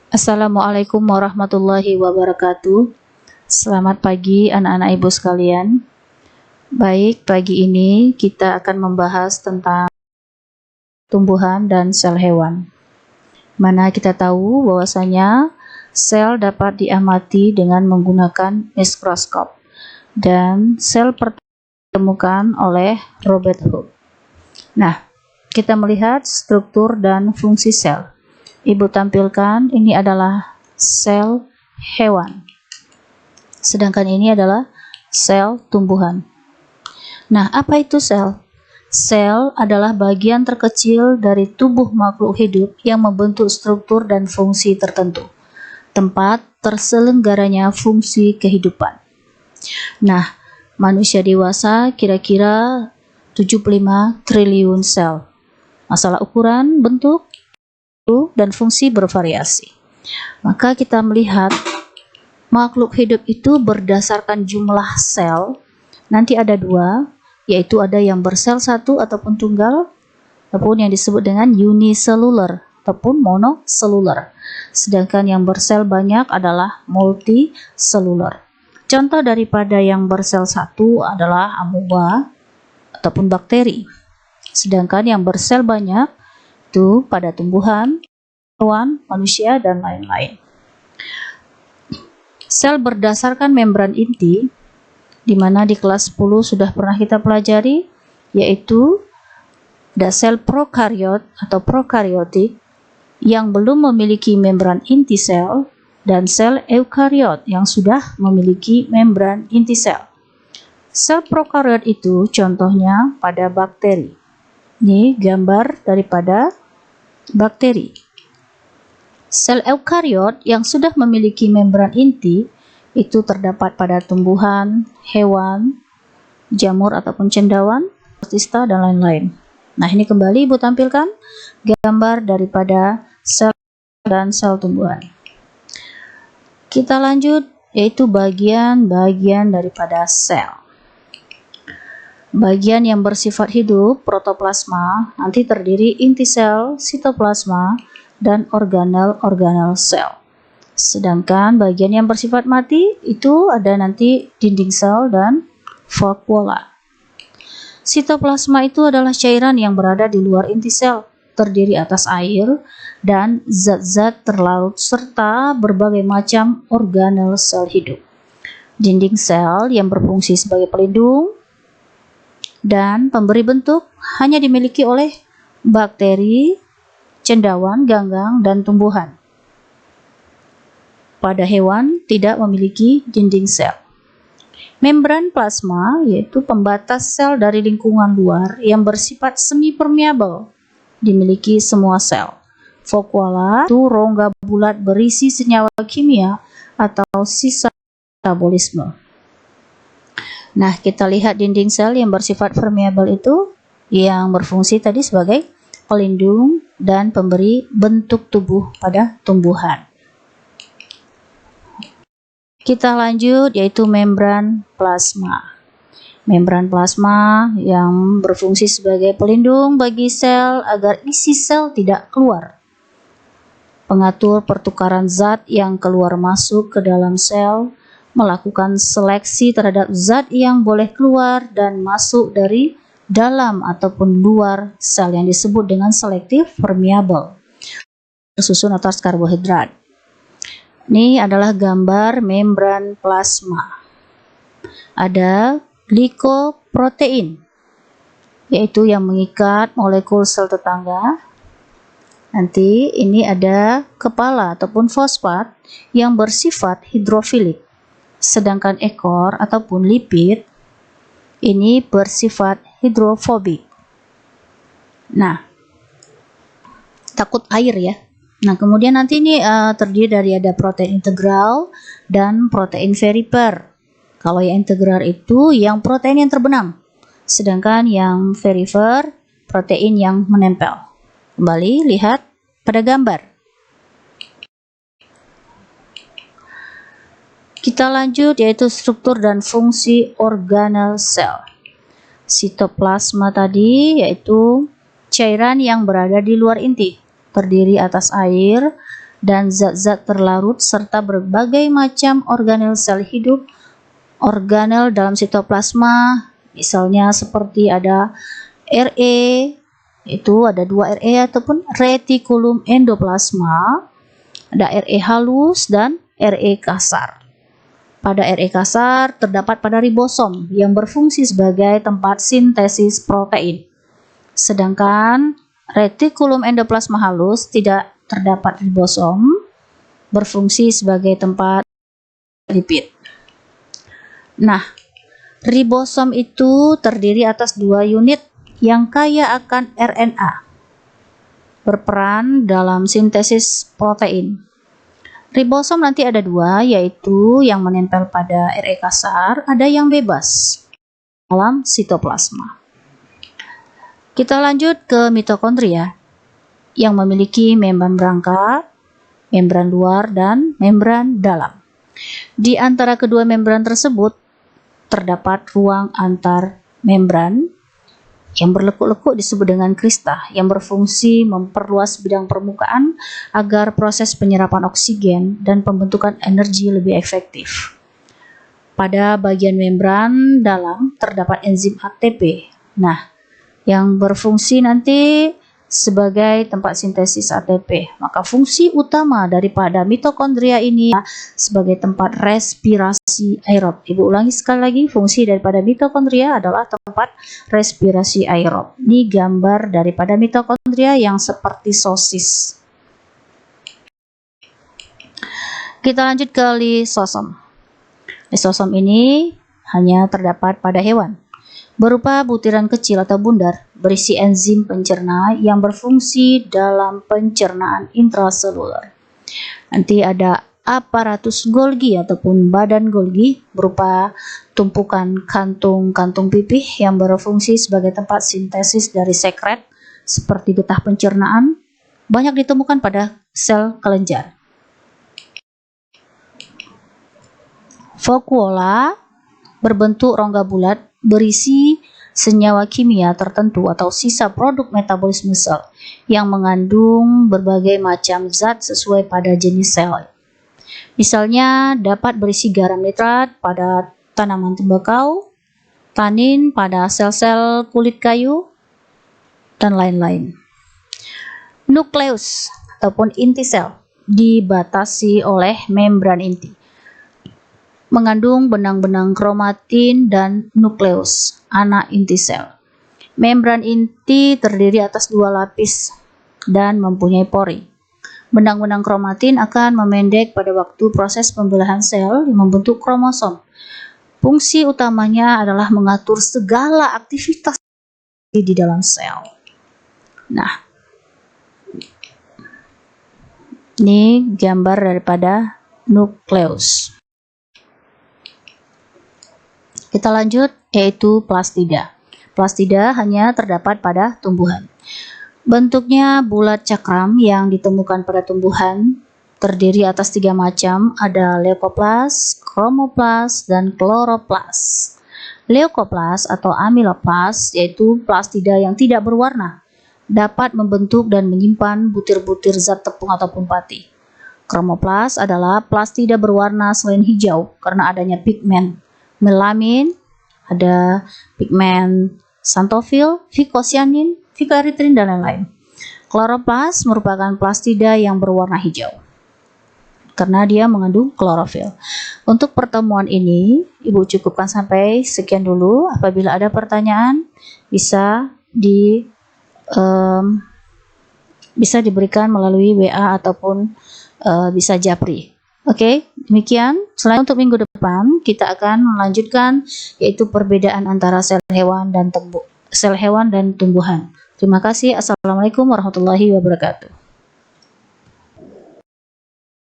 Assalamualaikum warahmatullahi wabarakatuh. Selamat pagi anak-anak ibu sekalian. Baik, pagi ini kita akan membahas tentang tumbuhan dan sel hewan. Mana kita tahu bahwasanya sel dapat diamati dengan menggunakan mikroskop. Dan sel pertama ditemukan oleh Robert Hooke. Nah, kita melihat struktur dan fungsi sel. Ibu tampilkan ini adalah sel hewan, sedangkan ini adalah sel tumbuhan. Nah, apa itu sel? Sel adalah bagian terkecil dari tubuh makhluk hidup yang membentuk struktur dan fungsi tertentu, tempat terselenggaranya fungsi kehidupan. Nah, manusia dewasa kira-kira 75 triliun sel. Masalah ukuran, bentuk, dan fungsi bervariasi. Maka kita melihat makhluk hidup itu berdasarkan jumlah sel. Nanti ada dua, yaitu ada yang bersel satu ataupun tunggal, ataupun yang disebut dengan uniselular ataupun monoselular. Sedangkan yang bersel banyak adalah multiselular. Contoh daripada yang bersel satu adalah amoeba ataupun bakteri. Sedangkan yang bersel banyak itu pada tumbuhan, hewan, manusia, dan lain-lain. Sel berdasarkan membran inti, di mana di kelas 10 sudah pernah kita pelajari, yaitu ada sel prokariot atau prokariotik yang belum memiliki membran inti sel, dan sel eukariot yang sudah memiliki membran inti sel. Sel prokariot itu contohnya pada bakteri. Ini gambar daripada bakteri. Sel eukariot yang sudah memiliki membran inti itu terdapat pada tumbuhan, hewan, jamur ataupun cendawan, protista, dan lain-lain. Nah, ini kembali Ibu tampilkan gambar daripada sel dan sel tumbuhan. Kita lanjut, yaitu bagian-bagian daripada sel. Bagian yang bersifat hidup, protoplasma, nanti terdiri inti sel, sitoplasma, dan organel-organel sel. Sedangkan bagian yang bersifat mati, itu ada nanti dinding sel dan vakuola. Sitoplasma itu adalah cairan yang berada di luar inti sel, terdiri atas air dan zat-zat terlarut serta berbagai macam organel sel hidup. Dinding sel yang berfungsi sebagai pelindung dan pemberi bentuk hanya dimiliki oleh bakteri, cendawan, ganggang, dan tumbuhan. Pada hewan tidak memiliki dinding sel. Membran plasma yaitu pembatas sel dari lingkungan luar yang bersifat semi-permeabel, dimiliki semua sel. Vakuola itu rongga bulat berisi senyawa kimia atau sisa metabolisme. Nah, kita lihat dinding sel yang bersifat permeabel itu yang berfungsi tadi sebagai pelindung dan pemberi bentuk tubuh pada tumbuhan. Kita lanjut, yaitu membran plasma. Membran plasma yang berfungsi sebagai pelindung bagi sel agar isi sel tidak keluar. Pengatur pertukaran zat yang keluar masuk ke dalam sel, melakukan seleksi terhadap zat yang boleh keluar dan masuk dari dalam ataupun luar sel yang disebut dengan selektif permeabel, tersusun atas karbohidrat. Ini adalah gambar membran plasma. Ada glikoprotein, yaitu yang mengikat molekul sel tetangga. Nanti ini ada kepala ataupun fosfat yang bersifat hidrofilik. Sedangkan ekor ataupun lipid ini bersifat hidrofobik. Nah, takut air ya. Nah, kemudian nanti ini terdiri dari ada protein integral dan protein veriper. Kalau yang integral itu yang protein yang terbenam, sedangkan yang veriper protein yang menempel. Kembali lihat pada gambar. Kita lanjut, yaitu struktur dan fungsi organel sel. Sitoplasma tadi yaitu cairan yang berada di luar inti, terdiri atas air dan zat-zat terlarut serta berbagai macam organel sel hidup, organel dalam sitoplasma, misalnya seperti ada RE, itu ada 2 RE ataupun retikulum endoplasma, ada RE halus dan RE kasar. Pada RE kasar terdapat pada ribosom yang berfungsi sebagai tempat sintesis protein. Sedangkan retikulum endoplasma halus tidak terdapat ribosom, berfungsi sebagai tempat lipid. Nah, ribosom itu terdiri atas 2 unit yang kaya akan RNA, berperan dalam sintesis protein. Ribosom nanti ada 2, yaitu yang menempel pada RE kasar, ada yang bebas dalam sitoplasma. Kita lanjut ke mitokondria yang memiliki membran rangka, membran luar, dan membran dalam. Di antara kedua membran tersebut terdapat ruang antar membran yang berlekuk-lekuk disebut dengan krista, yang berfungsi memperluas bidang permukaan agar proses penyerapan oksigen dan pembentukan energi lebih efektif. Pada bagian membran dalam terdapat enzim ATP. Nah, yang berfungsi nanti sebagai tempat sintesis ATP. Maka fungsi utama daripada mitokondria ini sebagai tempat respirasi aerob. Ibu ulangi sekali lagi, fungsi daripada mitokondria adalah tempat respirasi aerob. Ini gambar daripada mitokondria yang seperti sosis. Kita lanjut ke lisosom. Lisosom ini hanya terdapat pada hewan, berupa butiran kecil atau bundar berisi enzim pencerna yang berfungsi dalam pencernaan intraseluler. Nanti ada aparatus Golgi ataupun badan Golgi berupa tumpukan kantung-kantung pipih yang berfungsi sebagai tempat sintesis dari sekret seperti getah pencernaan, banyak ditemukan pada sel kelenjar. Vakuola berbentuk rongga bulat berisi senyawa kimia tertentu atau sisa produk metabolisme sel yang mengandung berbagai macam zat sesuai pada jenis sel. Misalnya dapat berisi garam nitrat pada tanaman tembakau, tanin pada sel-sel kulit kayu, dan lain-lain. Nukleus ataupun inti sel dibatasi oleh membran inti, mengandung benang-benang kromatin dan nukleus, anak inti sel. Membran inti terdiri atas 2 lapis dan mempunyai pori. Benang-benang kromatin akan memendek pada waktu proses pembelahan sel yang membentuk kromosom. Fungsi utamanya adalah mengatur segala aktivitas di dalam sel. Nah, ini gambar daripada nukleus. Kita lanjut, yaitu plastida. Plastida hanya terdapat pada tumbuhan. Bentuknya bulat cakram yang ditemukan pada tumbuhan, terdiri atas 3 macam, ada leukoplas, kromoplas, dan kloroplas. Leukoplas atau amiloplas, yaitu plastida yang tidak berwarna, dapat membentuk dan menyimpan butir-butir zat tepung ataupun pati. Kromoplas adalah plastida berwarna selain hijau karena adanya pigmen melamin, ada pigmen xanthofil, vicocyanin, ficaritrin, dan lain-lain. Kloroplas merupakan plastida yang berwarna hijau karena dia mengandung klorofil. Untuk pertemuan ini, Ibu cukupkan sampai sekian dulu. Apabila ada pertanyaan, bisa diberikan melalui WA ataupun bisa japri. Oke, demikian. Selain untuk minggu depan, kita akan melanjutkan yaitu perbedaan antara sel hewan dan tumbuhan. Terima kasih. Assalamualaikum warahmatullahi wabarakatuh.